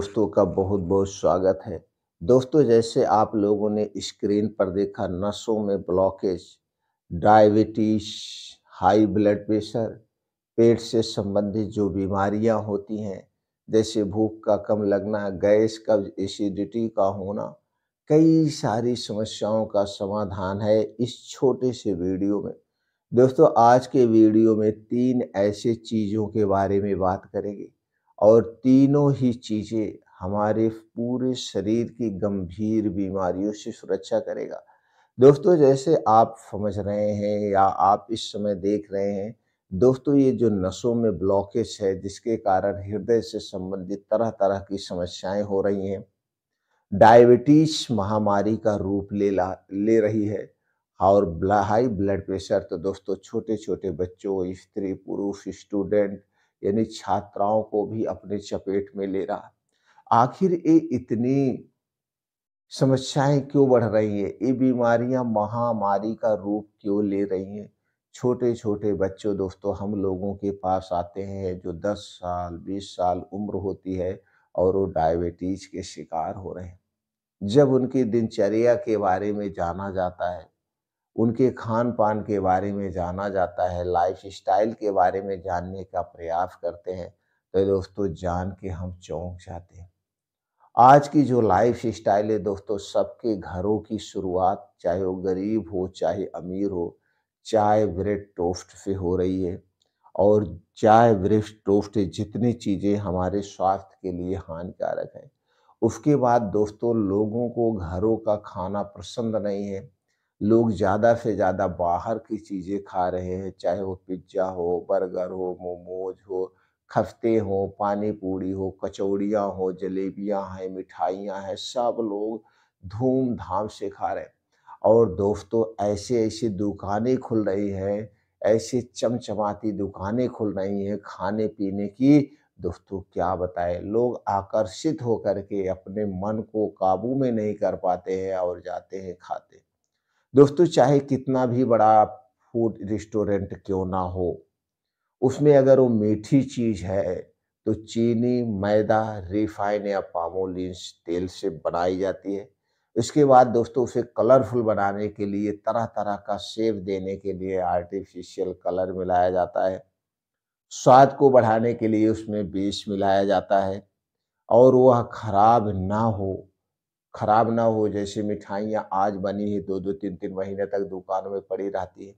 दोस्तों का बहुत बहुत स्वागत है। दोस्तों, जैसे आप लोगों ने स्क्रीन पर देखा, नसों में blockage, diabetes, high blood pressure, पेट से संबंधित जो बीमारियां होती हैं, जैसे भूख का कम लगना, गैस, कब्ज, एसिडिटी का होना, कई सारी समस्याओं का समाधान है इस छोटे से वीडियो में। दोस्तों, आज के वीडियो में 3 ऐसे चीज़ों के बारे में बात करेंगे और तीनों ही चीज़ें हमारे पूरे शरीर की गंभीर बीमारियों से सुरक्षा करेगा। दोस्तों, जैसे आप समझ रहे हैं या आप इस समय देख रहे हैं, दोस्तों ये जो नसों में ब्लॉकेज है जिसके कारण हृदय से संबंधित तरह-तरह की समस्याएँ हो रही हैं, डायबिटीज महामारी का रूप ले रही है और हाई ब्लड प्रेशर तो दोस्तों छोटे-छोटे बच्चों, स्त्री, पुरुष, स्टूडेंट यानी छात्राओं को भी अपने चपेट में ले रहा है। आखिर ये इतनी समस्याएँ क्यों बढ़ रही हैं? ये बीमारियाँ महामारी का रूप क्यों ले रही हैं? छोटे-छोटे बच्चों दोस्तों हम लोगों के पास आते हैं जो 10 साल, 20 साल उम्र होती है और वो डायबिटीज के शिकार हो रहे हैं। जब उनकी दिनचर्या के बारे में जाना जाता है, उनके खान-पान के बारे में जाना जाता है, लाइफ़स्टाइल के बारे में जानने का प्रयास करते हैं, तो दोस्तों जान के हम चौंक जाते हैं। आज की जो लाइफ़स्टाइल है दोस्तों, सबके घरों की शुरुआत, चाहे वो गरीब हो, चाहे अमीर हो, चाय ब्रेड टोस्ट से हो रही है और चाय ब्रेड टोस्ट जितनी चीज़ें हमारे स्वास्थ्य के लिए हानिकारक हैं। उसके बाद दोस्तों लोगों को घरों का खाना पसंद नहीं है। लोग ज़्यादा से ज़्यादा बाहर की चीज़ें खा रहे हैं, चाहे वो पिज़्ज़ा हो, बर्गर हो, मोमोज़ हो, खस्ते हों, पानी पूरी हो, कचौड़ियाँ हो, जलेबियाँ हैं, मिठाइयाँ हैं, सब लोग धूम-धाम से खा रहे हैं। और दोस्तों ऐसी-ऐसी दुकानें खुल रही हैं, ऐसी चमचमाती दुकानें खुल रही हैं खाने-पीने की, दोस्तों क्या बताएँ, लोग आकर्षित होकर के अपने मन को काबू में नहीं कर पाते हैं और जाते हैं खाते हैं। दोस्तों चाहे कितना भी बड़ा फूड रेस्टोरेंट क्यों ना हो, उसमें अगर वो मीठी चीज़ है, तो चीनी, मैदा, रिफाइन या पामोलिन तेल से बनाई जाती है। इसके बाद दोस्तों उसे कलरफुल बनाने के लिए, तरह-तरह का शेप देने के लिए आर्टिफ़िशियल कलर मिलाया जाता है। स्वाद को बढ़ाने के लिए उसमें विष मिलाया जाता है और वह खराब ना हो जैसे मिठाइयाँ आज बनी है 2-2 3-3 महीने तक दुकानों में पड़ी रहती है।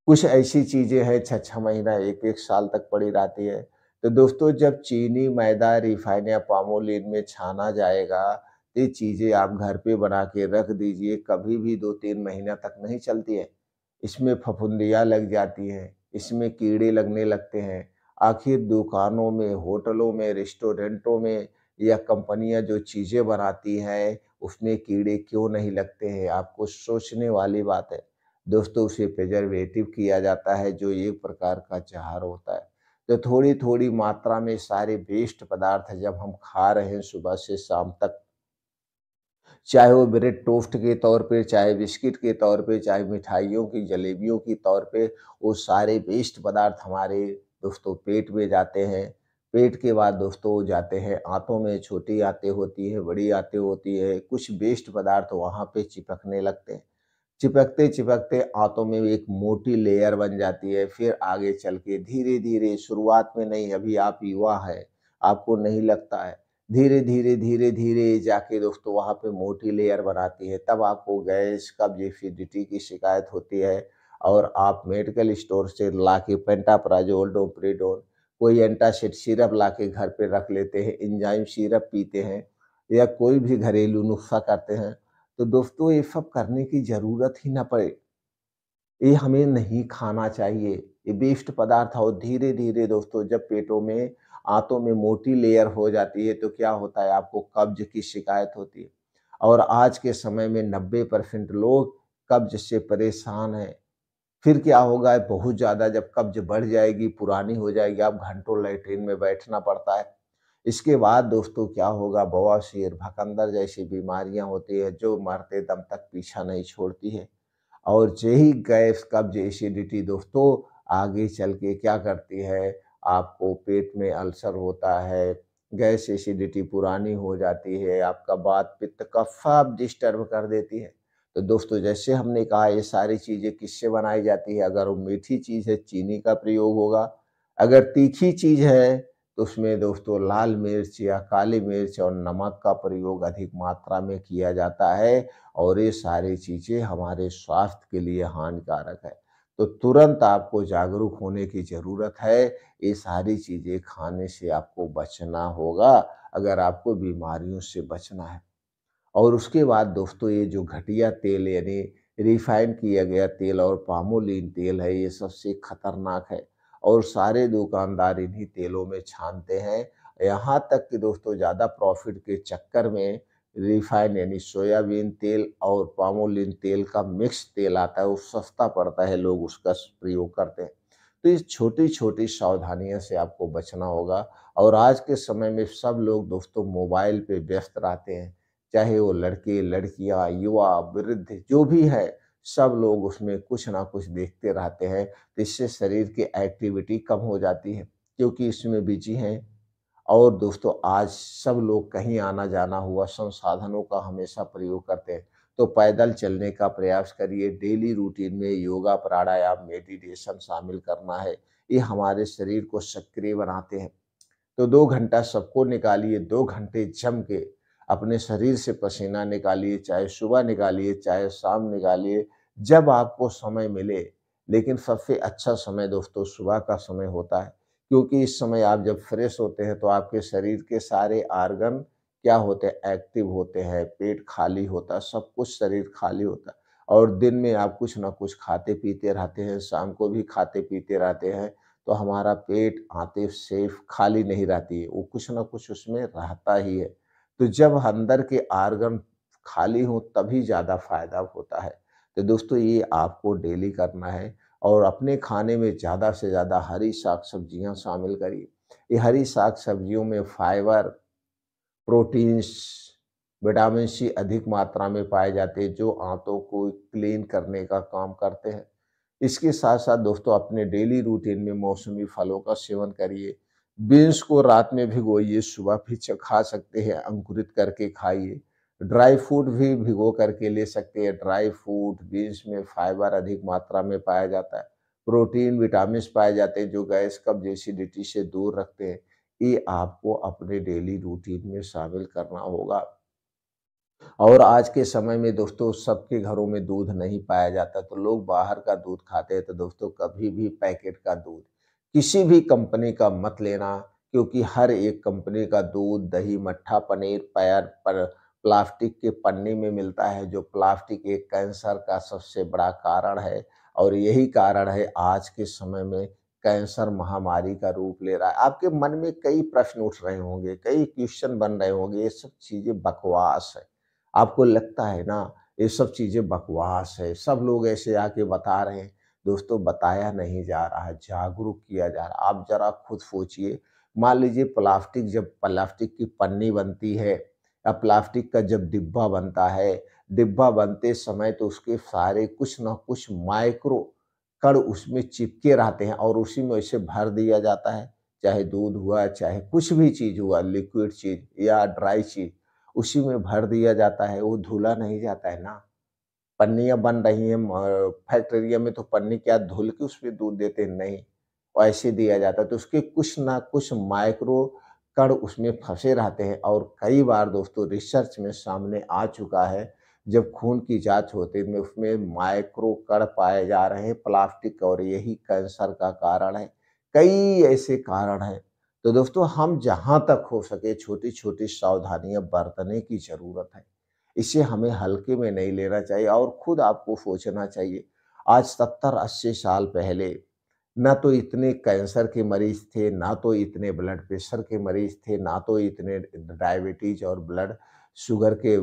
कुछ ऐसी चीज़ें हैं 6-6 महीना 1-1 साल तक पड़ी रहती है। तो दोस्तों जब चीनी, मैदा, रिफाइन या पामोलिन में छाना जाएगा, ये चीज़ें आप घर पे बना के रख दीजिए, कभी भी 2-3 महीना तक नहीं चलती है। इसमें फफूंदियाँ लग जाती हैं, इसमें कीड़े लगने लगते हैं। आखिर दुकानों में, होटलों में, रेस्टोरेंटों में या कंपनियाँ जो चीज़ें बनाती हैं, उसमें कीड़े क्यों नहीं लगते हैं? आपको सोचने वाली बात है। दोस्तों उसे प्रिजर्वेटिव किया जाता है जो एक प्रकार का ज़हर होता है। तो थोड़ी-थोड़ी मात्रा में सारे वेस्ट पदार्थ जब हम खा रहे हैं सुबह से शाम तक, चाहे वो ब्रेड टोस्ट के तौर पे, चाहे बिस्किट के तौर पे, चाहे मिठाइयों की, जलेबियों के तौर पे, वो सारे वेस्ट पदार्थ हमारे दोस्तों पेट में जाते हैं। पेट के बाद दोस्तों वो जाते हैं आँतों में, छोटी आँतें होती हैं, बड़ी आँतें होती है, कुछ वेस्ट पदार्थ वहाँ पे चिपकने लगते हैं। चिपकते-चिपकते आँतों में एक मोटी लेयर बन जाती है, फिर आगे चल के धीरे-धीरे, शुरुआत में नहीं, अभी आप युवा हैं, आपको नहीं लगता है। धीरे-धीरे, धीरे-धीरे जाके दोस्तों वहाँ पे मोटी लेयर बनाती है, तब आपको गैस, कब्ज़, एसिडिटी की शिकायत होती है और आप मेडिकल स्टोर से लाके पेंटाप्राज़ोल, डोमपेरिडोन, कोई एंटासिड सिरप लाके घर पे रख लेते हैं, एंजाइम सिरप पीते हैं या कोई भी घरेलू नुस्ख़ा करते हैं। तो दोस्तों ये सब करने की ज़रूरत ही ना पड़े। ये हमें नहीं खाना चाहिए। ये वेस्ट पदार्थ और धीरे-धीरे दोस्तों जब पेटों में, आँतों में मोटी लेयर हो जाती है तो क्या होता है, आपको कब्ज़ की शिकायत होती है। और आज के समय में 90% लोग कब्ज़ से परेशान हैं। फिर क्या होगा, बहुत ज़्यादा जब कब्ज़ बढ़ जाएगी, पुरानी हो जाएगी, आप घंटों लैट्रिन में बैठना पड़ता है। इसके बाद दोस्तों क्या होगा, बवासीर, भकंदर जैसी बीमारियाँ होती हैं जो मरते दम तक पीछा नहीं छोड़ती है। और यही गैस, कब्ज़, एसिडिटी दोस्तों आगे चल के क्या करती है, आपको पेट में अल्सर होता है, गैस एसिडिटी पुरानी हो जाती है, आपका वात पित्त कफ़ डिस्टर्ब कर देती है। तो दोस्तों जैसे हमने कहा ये सारी चीज़ें किससे बनाई जाती है, अगर वो मीठी चीज़ है चीनी का प्रयोग होगा, अगर तीखी चीज़ है तो उसमें दोस्तों लाल मिर्च या काली मिर्च और नमक का प्रयोग अधिक मात्रा में किया जाता है और ये सारी चीज़ें हमारे स्वास्थ्य के लिए हानिकारक है। तो तुरंत आपको जागरूक होने की ज़रूरत है, ये सारी चीज़ें खाने से आपको बचना होगा, अगर आपको बीमारियों से बचना है। और उसके बाद दोस्तों ये जो घटिया तेल यानी रिफाइन किया गया तेल और पामोलिन तेल है, ये सबसे खतरनाक है और सारे दुकानदार इन्हीं तेलों में छानते हैं। यहाँ तक कि दोस्तों ज़्यादा प्रॉफ़िट के चक्कर में रिफाइन यानी सोयाबीन तेल और पामोलिन तेल का मिक्स तेल आता है, वो सस्ता पड़ता है, लोग उसका प्रयोग करते हैं। तो इस छोटी-छोटी सावधानियों से आपको बचना होगा और आज के समय में सब लोग दोस्तों मोबाइल पे व्यस्त रहते हैं। चाहे वो लड़के, लड़कियाँ, युवा, वृद्ध जो भी है, सब लोग उसमें कुछ ना कुछ देखते रहते हैं। तो इससे शरीर की एक्टिविटी कम हो जाती है क्योंकि इसमें बिज़ी हैं। और दोस्तों आज सब लोग कहीं आना-जाना हुआ संसाधनों का हमेशा प्रयोग करते हैं। तो पैदल चलने का प्रयास करिए, डेली रूटीन में योगा, प्राणायाम, मेडिटेशन शामिल करना है। ये हमारे शरीर को सक्रिय बनाते हैं। तो 2 घंटा सबको निकालिए, 2 घंटे जम के अपने शरीर से पसीना निकालिए, चाहे सुबह निकालिए, चाहे शाम निकालिए, जब आपको समय मिले। लेकिन सबसे अच्छा समय दोस्तों सुबह का समय होता है, क्योंकि इस समय आप जब फ्रेश होते हैं तो आपके शरीर के सारे ऑर्गन क्या होते हैं, एक्टिव होते हैं, पेट खाली होता है, सब कुछ शरीर खाली होता है और दिन में आप कुछ ना कुछ खाते-पीते रहते हैं, शाम को भी खाते-पीते रहते हैं। तो हमारा पेट आते सेफ खाली नहीं रहती है, वो कुछ न कुछ उसमें रहता ही है। तो जब अंदर के ऑर्गन खाली हों तभी ज़्यादा फ़ायदा होता है। तो दोस्तों ये आपको डेली करना है और अपने खाने में ज़्यादा से ज़्यादा हरी साग-सब्जियाँ शामिल करिए। ये हरी साग-सब्जियों में फाइबर, प्रोटीन्स, विटामिन सी अधिक मात्रा में पाए जाते हैं जो आंतों को क्लीन करने का काम करते हैं। इसके साथ-साथ दोस्तों अपने डेली रूटीन में मौसमी फलों का सेवन करिए। बीन्स को रात में भिगोइए, सुबह भी खा सकते हैं, अंकुरित करके खाइए। ड्राई फ्रूट भी भिगो करके ले सकते हैं। ड्राई फ्रूट, बीन्स में फाइबर अधिक मात्रा में पाया जाता है। प्रोटीन, विटामिन्स पाए जाते हैं जो गैस, कब्ज़, एसिडिटी से दूर रखते हैं। ये आपको अपने डेली रूटीन में शामिल करना होगा। और आज के समय में दोस्तों सबके घरों में दूध नहीं पाया जाता, तो लोग बाहर का दूध खाते हैं। तो दोस्तों कभी भी पैकेट का दूध किसी भी कंपनी का मत लेना, क्योंकि हर एक कंपनी का दूध, दही, मट्ठा, पनीर पैर पर प्लास्टिक के पन्नी में मिलता है, जो प्लास्टिक एक कैंसर का सबसे बड़ा कारण है और यही कारण है आज के समय में कैंसर महामारी का रूप ले रहा है। आपके मन में कई प्रश्न उठ रहे होंगे, कई क्वेश्चन बन रहे होंगे, ये सब चीज़ें बकवास है। आपको लगता है ना ये सब चीज़ें बकवास है, सब लोग ऐसे आके बता रहे हैं। दोस्तों बताया नहीं जा रहा है, जागरूक किया जा रहा है। आप ज़रा खुद सोचिए, मान लीजिए प्लास्टिक की पन्नी बनती है या प्लास्टिक का जब डिब्बा बनता है, डिब्बा बनते समय तो उसके सारे कुछ न कुछ माइक्रो कण उसमें चिपके रहते हैं और उसी में इसे भर दिया जाता है। चाहे दूध हुआ, चाहे कुछ भी चीज़ हुआ, लिक्विड चीज़ या ड्राई चीज़। उसी में भर दिया जाता है, वो धुला नहीं जाता है ना। पन्नियाँ बन रही हैं फैक्ट्रिया में तो पन्नी क्या धुल के उसमें दूध देते हैं, नहीं, ऐसे दिया जाता है। तो उसके कुछ ना कुछ माइक्रो कण उसमें फँसे रहते हैं और कई बार दोस्तों रिसर्च में सामने आ चुका है, जब खून की जाँच होती है में उसमें माइक्रो कण पाए जा रहे हैं प्लास्टिक और यही कैंसर का कारण है। कई ऐसे कारण हैं। तो दोस्तों हम जहाँ तक हो सके छोटी-छोटी सावधानियाँ बरतने की ज़रूरत है। इसे हमें हल्के में नहीं लेना चाहिए और खुद आपको सोचना चाहिए। आज 70-80 साल पहले ना तो इतने कैंसर के मरीज़ थे, ना तो इतने ब्लड प्रेशर के मरीज़ थे, ना तो इतने डायबिटीज़ और ब्लड शुगर के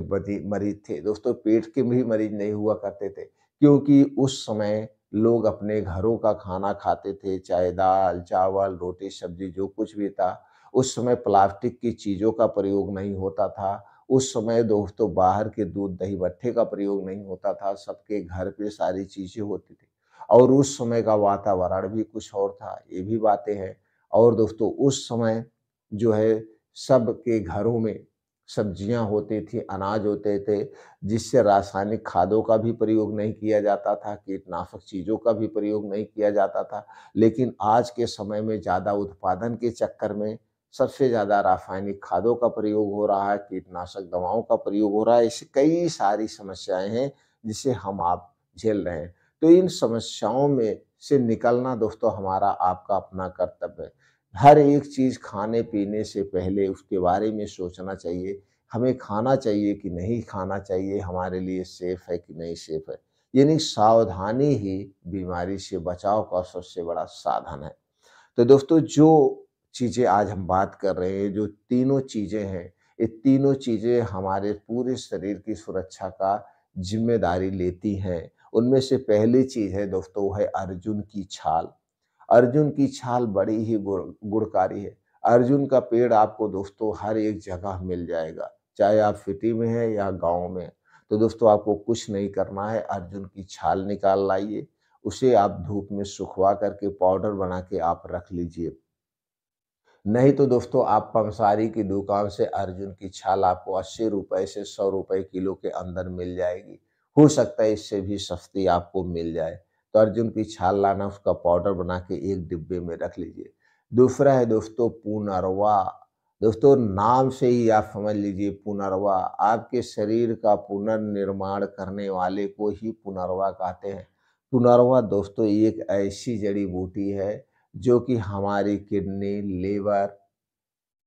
मरीज़ थे। दोस्तों पेट के भी मरीज़ नहीं हुआ करते थे, क्योंकि उस समय लोग अपने घरों का खाना खाते थे, चाहे दाल, चावल, रोटी, सब्ज़ी जो कुछ भी था। उस समय प्लास्टिक की चीज़ों का प्रयोग नहीं होता था। उस समय दोस्तों बाहर के दूध, दही, मट्ठे का प्रयोग नहीं होता था, सबके घर पे सारी चीज़ें होती थी और उस समय का वातावरण भी कुछ और था, ये भी बातें हैं। और दोस्तों उस समय जो है सबके घरों में सब्जियां होती थी, अनाज होते थे, जिससे रासायनिक खादों का भी प्रयोग नहीं किया जाता था, कीटनाशक चीज़ों का भी प्रयोग नहीं किया जाता था। लेकिन आज के समय में ज़्यादा उत्पादन के चक्कर में सबसे ज़्यादा रासायनिक खादों का प्रयोग हो रहा है, कीटनाशक दवाओं का प्रयोग हो रहा है। ऐसी कई सारी समस्याएँ हैं, जिसे हम आप झेल रहे हैं। तो इन समस्याओं में से निकलना दोस्तों हमारा आपका अपना कर्तव्य है। हर एक चीज़ खाने-पीने से पहले उसके बारे में सोचना चाहिए। हमें खाना चाहिए कि नहीं खाना चाहिए, हमारे लिए सेफ है कि नहीं सेफ है। यानी सावधानी ही बीमारी से बचाव का सबसे बड़ा साधन है। तो दोस्तों जो चीज़ें आज हम बात कर रहे हैं, जो तीनों चीज़ें हैं, ये तीनों चीज़ें हमारे पूरे शरीर की सुरक्षा का ज़िम्मेदारी लेती हैं। उनमें से पहली चीज़ है दोस्तों वो है अर्जुन की छाल। अर्जुन की छाल बड़ी ही गुणकारी है। अर्जुन का पेड़ आपको दोस्तों हर एक जगह मिल जाएगा, चाहे आप सिटी में हैं या गाँव में हैं। तो दोस्तों आपको कुछ नहीं करना है, अर्जुन की छाल निकाल लाइए, उसे आप धूप में सुखवा करके पाउडर बना के आप रख लीजिए। नहीं तो दोस्तों आप पंसारी की दुकान से अर्जुन की छाल आपको ₹80 से ₹100 किलो के अंदर मिल जाएगी। हो सकता है इससे भी सस्ती आपको मिल जाए। तो अर्जुन की छाल लाना, उसका पाउडर बना के एक डिब्बे में रख लीजिए। दूसरा है दोस्तों पुनर्वा। दोस्तों नाम से ही आप समझ लीजिए पुनर्वा, आपके शरीर का पुनर्निर्माण करने वाले को ही पुनर्वा कहते हैं। पुनर्वा दोस्तों एक ऐसी जड़ी-बूटी है जो कि हमारी किडनी,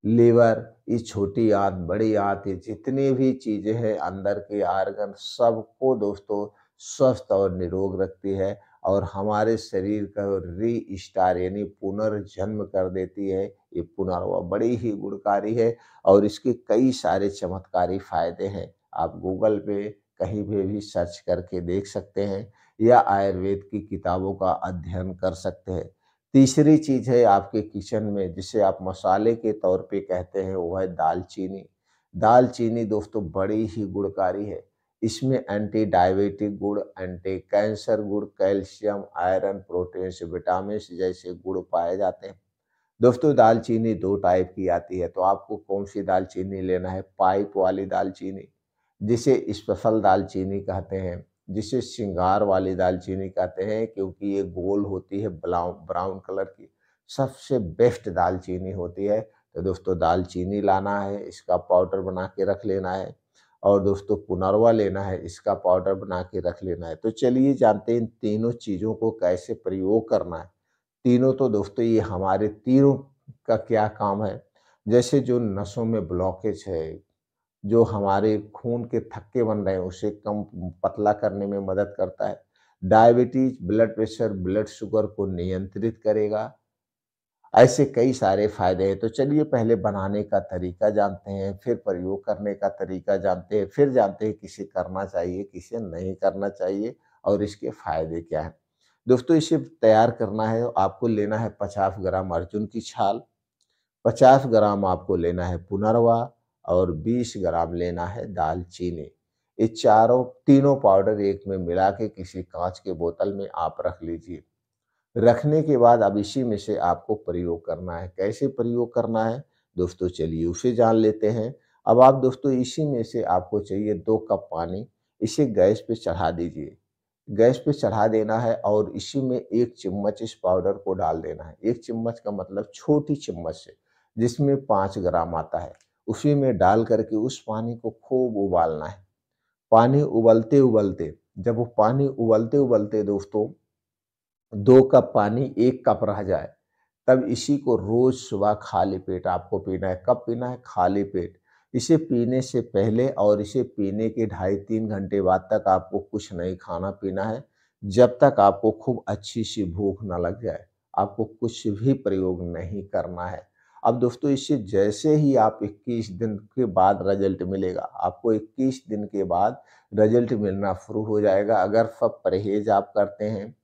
लीवर, ये छोटी आंत, बड़ी आंत, ये जितनी भी चीज़ें हैं अंदर के आर्गन सबको दोस्तों स्वस्थ और निरोग रखती है और हमारे शरीर का रीस्टार यानी पुनर्जन्म कर देती है। ये पुनर्वा बड़ी ही गुणकारी है और इसके कई सारे चमत्कारी फ़ायदे हैं। आप गूगल पे कहीं पे भी सर्च करके देख सकते हैं या आयुर्वेद की किताबों का अध्ययन कर सकते हैं। तीसरी चीज़ है आपके किचन में जिसे आप मसाले के तौर पे कहते हैं वो है दालचीनी। दालचीनी दोस्तों बड़ी ही गुणकारी है। इसमें एंटी डायबिटिक गुण, एंटी कैंसर गुण, कैल्शियम, आयरन, प्रोटीन्स, विटामिन्स जैसे गुण पाए जाते हैं। दोस्तों दालचीनी 2 टाइप की आती है, तो आपको कौन-सी दालचीनी लेना है? पाइप वाली दालचीनी, जिसे स्पेशल दालचीनी कहते हैं, जिसे श्रृंगार वाली दालचीनी कहते हैं क्योंकि ये गोल होती है ब्राउन कलर की, सबसे बेस्ट दालचीनी होती है। तो दोस्तों दालचीनी लाना है, इसका पाउडर बना के रख लेना है और दोस्तों पुनर्वा लेना है, इसका पाउडर बना के रख लेना है। तो चलिए जानते हैं इन तीनों चीज़ों को कैसे प्रयोग करना है। तीनों तो दोस्तों ये हमारे तीनों का क्या काम है, जैसे जो नसों में ब्लॉकेज है, जो हमारे खून के थक्के बन रहे हैं उसे कम पतला करने में मदद करता है। Diabetes, blood pressure, blood sugar को नियंत्रित करेगा। ऐसे कई सारे फ़ायदे हैं। तो चलिए पहले बनाने का तरीका जानते हैं, फिर प्रयोग करने का तरीका जानते हैं, फिर जानते हैं किसे करना चाहिए, किसे नहीं करना चाहिए और इसके फ़ायदे क्या हैं। दोस्तों इसे तैयार करना है, आपको लेना है 50 ग्राम अर्जुन की छाल, 50 ग्राम आपको लेना है पुनर्वा और 20 ग्राम लेना है दालचीनी। ये तीनों पाउडर एक में मिला के किसी काँच के बोतल में आप रख लीजिए। रखने के बाद अब इसी में से आपको प्रयोग करना है। कैसे प्रयोग करना है? दोस्तों चलिए उसे जान लेते हैं। अब आप दोस्तों इसी में से आपको चाहिए 2 कप पानी, इसे गैस पे चढ़ा दीजिए। गैस पे चढ़ा देना है और इसी में 1 चम्मच इस पाउडर को डाल देना है। 1 चम्मच का मतलब छोटी चम्मच से, जिसमें 5 ग्राम आता है। उसी में डाल कर के उस पानी को खूब उबालना है। पानी उबलते-उबलते जब वो पानी उबलते-उबलते दोस्तों 2 कप पानी 1 कप रह जाए, तब इसी को रोज़ सुबह खाली पेट आपको पीना है। कब पीना है? खाली पेट। इसे पीने से पहले और इसे पीने के ढाई 3 घंटे बाद तक आपको कुछ नहीं खाना-पीना है, जब तक आपको खूब अच्छी-सी भूख ना लग जाए। आपको कुछ भी प्रयोग नहीं करना है। अब दोस्तों इसे जैसे ही आप 21 दिन के बाद रिज़ल्ट मिलेगा, आपको 21 दिन के बाद रिज़ल्ट मिलना शुरू हो जाएगा। अगर सब परहेज़ आप करते हैं,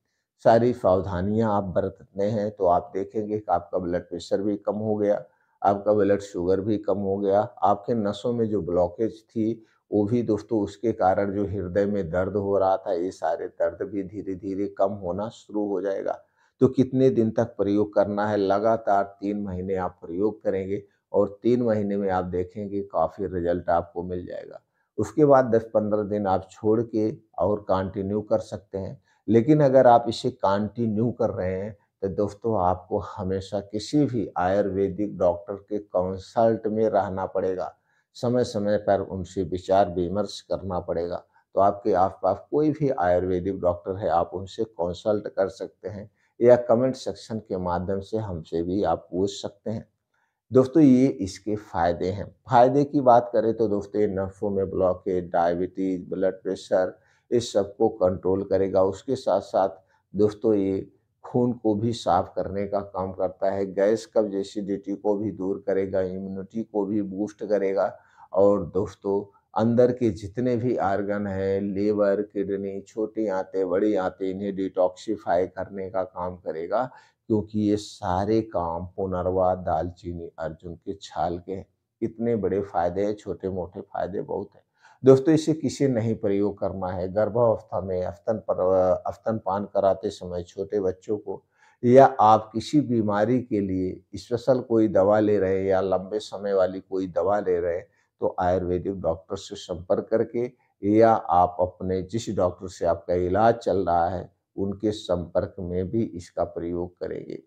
सारी सावधानियाँ आप बरतते हैं, तो आप देखेंगे कि आपका ब्लड प्रेशर भी कम हो गया, आपका ब्लड शुगर भी कम हो गया, आपके नसों में जो ब्लॉकेज थी, वो भी दोस्तों उसके कारण जो हृदय में दर्द हो रहा था, ये सारे दर्द भी धीरे-धीरे कम होना शुरू हो जाएगा। तो कितने दिन तक प्रयोग करना है? लगातार 3 महीने आप प्रयोग करेंगे और 3 महीने में आप देखेंगे काफ़ी रिजल्ट आपको मिल जाएगा। उसके बाद 10-15 दिन आप छोड़ के और कंटिन्यू कर सकते हैं। लेकिन अगर आप इसे कंटिन्यू कर रहे हैं, तो दोस्तों आपको हमेशा किसी भी आयुर्वेदिक डॉक्टर के कंसल्ट में रहना पड़ेगा। समय-समय पर उनसे विचार-विमर्श करना पड़ेगा। तो आपके आस-पास कोई भी आयुर्वेदिक डॉक्टर है, आप उनसे कंसल्ट कर सकते हैं या कमेंट सेक्शन के माध्यम से हमसे भी आप पूछ सकते हैं। दोस्तों ये इसके फ़ायदे हैं। फ़ायदे की बात करें तो दोस्तों ये नसों में ब्लॉकेज, डायबिटीज़, ब्लड प्रेशर इस सब को कंट्रोल करेगा। उसके साथ-साथ दोस्तों ये खून को भी साफ़ करने का काम करता है, गैस, कब्ज़, एसिडिटी को भी दूर करेगा, इम्यूनिटी को भी बूस्ट करेगा और दोस्तों अंदर के जितने भी ऑर्गन हैं, लीवर, किडनी, छोटी आंतें, बड़ी आंतें, इन्हें डिटॉक्सिफ़ाई करने का काम करेगा। क्योंकि ये सारे काम पुनर्वा, दालचीनी, अर्जुन के छाल के हैं। इतने बड़े फ़ायदे हैं, छोटे-मोटे फ़ायदे बहुत हैं। दोस्तों इसे किसे नहीं प्रयोग करना है, गर्भावस्था में स्तनपान कराते समय छोटे बच्चों को या आप किसी बीमारी के लिए स्पेशल कोई दवा ले रहे हैं या लंबे समय वाली कोई दवा ले रहे हैं, तो आयुर्वेदिक डॉक्टर से संपर्क करके या आप अपने जिस डॉक्टर से आपका इलाज चल रहा है, उनके संपर्क में भी इसका प्रयोग करेंगे।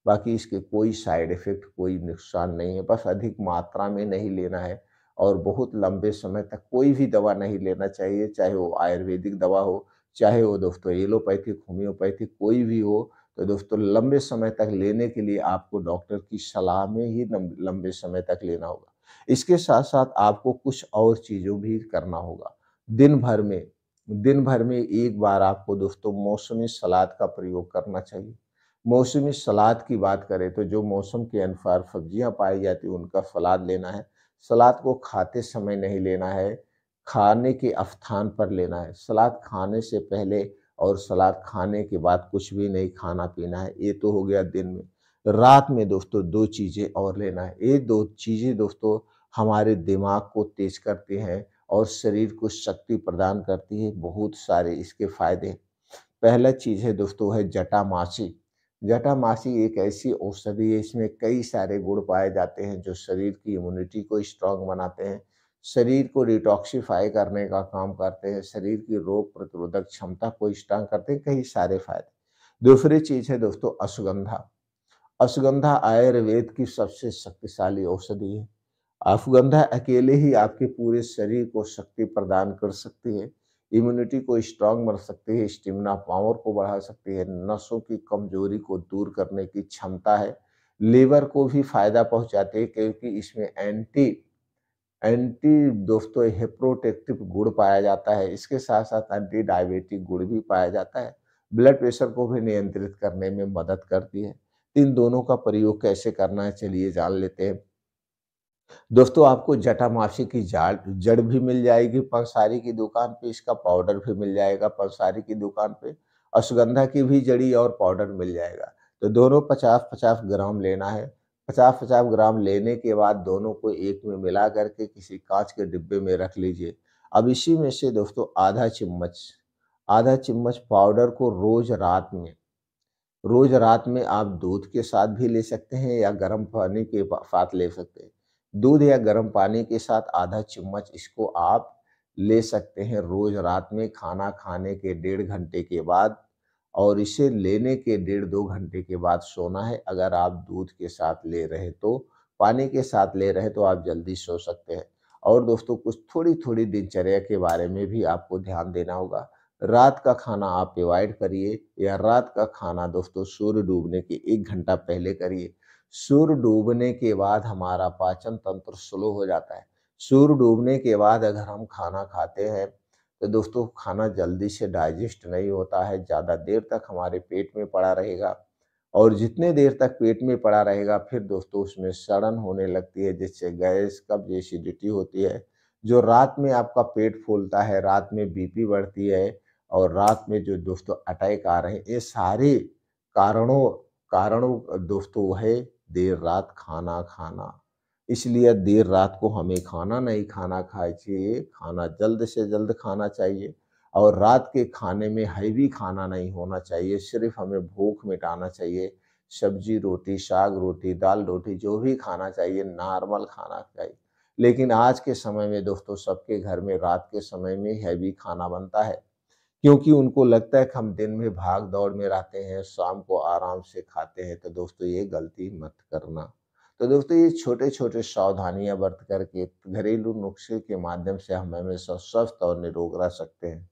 बाकी इसके कोई साइड इफ़ेक्ट, कोई नुकसान नहीं है, बस अधिक मात्रा में नहीं लेना है और बहुत लंबे समय तक कोई भी दवा नहीं लेना चाहिए, चाहे वो आयुर्वेदिक दवा हो, चाहे वो दोस्तों एलोपैथिक, होम्योपैथिक कोई भी हो। तो दोस्तों लंबे समय तक लेने के लिए आपको डॉक्टर की सलाह में ही लंबे समय तक लेना होगा। इसके साथ-साथ आपको कुछ और चीज़ों भी करना होगा। दिन भर में दिन भर में एक बार आपको दोस्तों मौसमी सलाद का प्रयोग करना चाहिए। मौसमी सलाद की बात करें तो जो मौसम के अनुसार सब्जियाँ पाई जाती हैं उनका सलाद लेना है। सलाद को खाते समय नहीं लेना है, खाने के स्थान पर लेना है। सलाद खाने से पहले और सलाद खाने के बाद कुछ भी नहीं खाना-पीना है। ये तो हो गया दिन में। रात में दोस्तों 2 चीज़ें और लेना है। ये 2 चीज़ें दोस्तों हमारे दिमाग को तेज करती हैं और शरीर को शक्ति प्रदान करती है। बहुत सारे इसके फ़ायदे हैं। पहला चीज़ है दोस्तों है जटामासी। जटामासी एक ऐसी औषधि है, इसमें कई सारे गुण पाए जाते हैं जो शरीर की इम्यूनिटी को स्ट्रॉन्ग बनाते हैं, शरीर को डिटॉक्सिफ़ाई करने का काम करते हैं, शरीर की रोग प्रतिरोधक क्षमता को स्ट्रॉन्ग करते हैं, कई सारे फ़ायदे। दूसरी चीज़ है दोस्तों अश्वगंधा। अश्वगंधा आयुर्वेद की सबसे शक्तिशाली औषधि है। अश्वगंधा अकेले ही आपके पूरे शरीर को शक्ति प्रदान कर सकती है, इम्यूनिटी को स्ट्रॉन्ग बना सकती है, स्टेमिना पावर को बढ़ा सकती है, नसों की कमजोरी को दूर करने की क्षमता है, लीवर को भी फायदा पहुंचाती है क्योंकि इसमें एंटी एंटी दोस्तों हेप्रोटेक्टिव गुण पाया जाता है। इसके साथ-साथ एंटी डायबिटिक गुण भी पाया जाता है। ब्लड प्रेशर को भी नियंत्रित करने में मदद करती है। इन दोनों का प्रयोग कैसे करना है चलिए जान लेते हैं। दोस्तों आपको जटामासी की जड़ भी मिल जाएगी पंसारी की दुकान पे, इसका पाउडर भी मिल जाएगा पंसारी की दुकान पे। अश्वगंधा की भी जड़ी और पाउडर मिल जाएगा। तो दोनों 50-50 ग्राम लेना है। 50-50 ग्राम लेने के बाद दोनों को एक में मिला करके किसी काँच के डिब्बे में रख लीजिए। अब इसी में से दोस्तों आधा चम्मच पाउडर को रोज़ रात में आप दूध के साथ भी ले सकते हैं या गर्म पानी के साथ ले सकते हैं। दूध या गर्म पानी के साथ आधा चम्मच इसको आप ले सकते हैं रोज़ रात में खाना खाने के 1.5 घंटे के बाद और इसे लेने के 1.5-2 घंटे के बाद सोना है। अगर आप दूध के साथ ले रहे तो पानी के साथ ले रहे तो आप जल्दी सो सकते हैं। और दोस्तों कुछ थोड़ी-थोड़ी दिनचर्या के बारे में भी आपको ध्यान देना होगा। रात का खाना आप अवॉइड करिए या रात का खाना दोस्तों सूर्य डूबने के 1 घंटा पहले करिए। सूर्य डूबने के बाद हमारा पाचन तंत्र स्लो हो जाता है। सूर्य डूबने के बाद अगर हम खाना खाते हैं, तो दोस्तों खाना जल्दी से डाइजेस्ट नहीं होता है, ज़्यादा देर तक हमारे पेट में पड़ा रहेगा और जितने देर तक पेट में पड़ा रहेगा फिर दोस्तों उसमें सड़न होने लगती है जिससे गैस, कब्ज़, एसिडिटी होती है। जो रात में आपका पेट फूलता है, रात में बीपी बढ़ती है और रात में जो दोस्तों अटैक आ रहे हैं, ये सारे कारणों कारणों दोस्तों है देर रात खाना खाना। इसलिए देर रात को हमें खाना नहीं खाना चाहिए, खाना जल्द से जल्द खाना चाहिए और रात के खाने में हैवी खाना नहीं होना चाहिए, सिर्फ़ हमें भूख मिटाना चाहिए। सब्जी रोटी, साग रोटी, दाल रोटी जो भी खाना चाहिए नॉर्मल खाना चाहिए। लेकिन आज के समय में दोस्तों सबके घर में रात के समय में हैवी खाना बनता है, क्योंकि उनको लगता है कि हम दिन में भाग-दौड़ में रहते हैं, शाम को आराम से खाते हैं, तो दोस्तों ये गलती मत करना। तो दोस्तों ये छोटे-छोटे सावधानियाँ बरत कर के घरेलू नुस्खे के माध्यम से हम हमेशा स्वस्थ और निरोग रह सकते हैं।